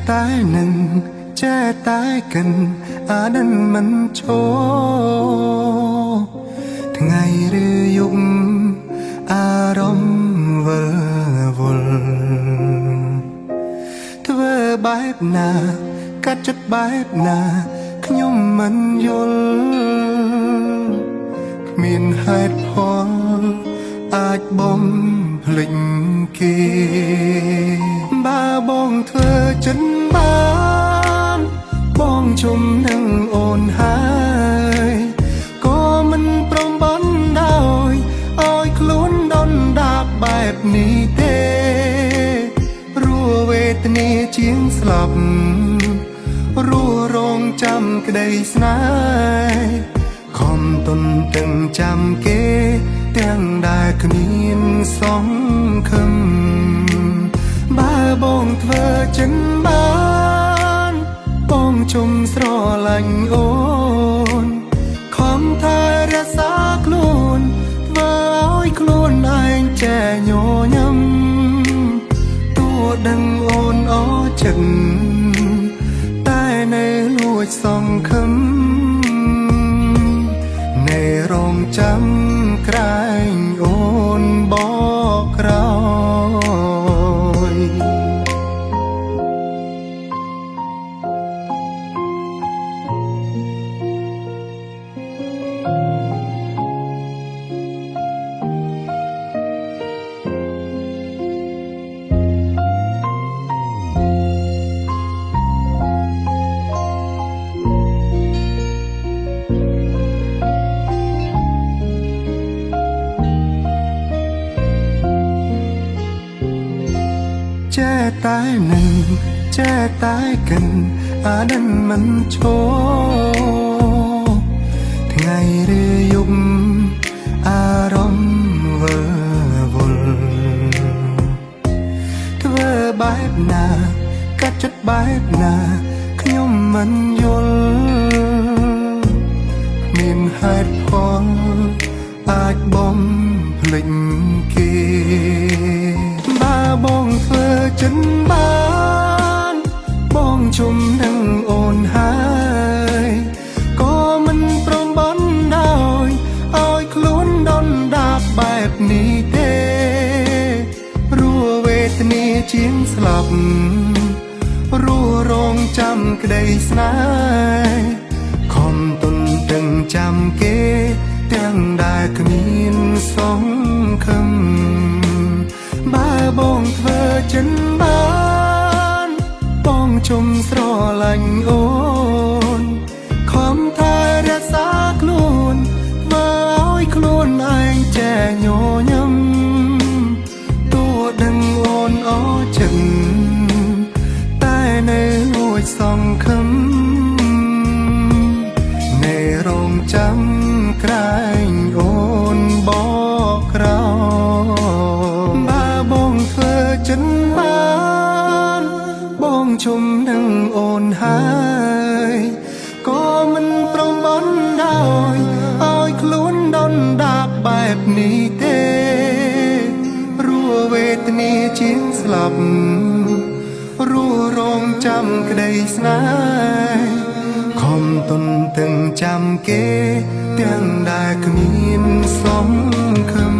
តែនឹងចេះតែកិនអានឹងមិនឈោថ្ងៃឬយប់អារម្មណ៍វិលវល់ធ្វើបែបណាកាត់ចិត្តបែបណាខ្ញុំមិនយល់គ្មានហេតុផលអាចបំភ្លេចគេបើបងធ្វើចិនបានបងជុំនឹងអូនហើយក៏មិនព្រមបន់ដោយឲ្យខ្លួនដុនដាបបែបនេះទេព្រោះវេទនាជាងស្លាប់រស់រងចាំក្តីស្នេហ៍ខំទន់ទាំងចាំគេទាំងដែលគ្មានសង្ឃឹមបើបងធ្វើចិនបានបងជុំស្រឡាញ់អូនខំថែរក្សាខ្លួនធ្វើឲ្យខ្លួនឯងចែញញឹមទោះដឹងអូនអចិត្តតែនៅលួចសង្ឃឹមនៅរងចាំក្រែងអូនបកក្រោយចេះតែនឹងចេះតែកិនអានឹងមិនឈោថ្ងៃឬយប់អារម្មណ៍វិលវល់ធ្វើបែបណាកាត់ចិត្តបែបណាខ្ញុំមិនយល់មានហេតុផលអាចបំភ្លេចគេបើបងធ្វើចិនបានបងជុំនឹងអូនហើយក៏មិនព្រមបន់ដោយឲ្យខ្លួនដុនដាបបែបនេះទេព្រោះវេទនាជាងស្លាប់រស់រងចាំក្តីស្នេហ៍ខំទន់ទាំងចាំគេទាំងដែលគ្មានសង្ឃឹមបើបងធ្វើចិនបានបងជុំស្រឡាញ់អូនខំថែរក្សាខ្លួនធ្វើឲ្យខ្លួនឯងចែញញឹមទោះដឹងអូនអចិត្តតែនៅលួចសង្ឃឹមនៅរងចាំក្រែងអូនបកក្រោយបើបងធ្វើចិនបានបងជុំនឹងអូនហើយក៏មិនព្រមបន់ដោយឲ្យខ្លួនដុនដាបបែបនេះទេព្រោះវេទនាជាងស្លាប់រស់រងចាំក្តីស្នេហ៍ខំទន់ទាំងចាំគេទាំងដែលគ្មានសង្ឃឹម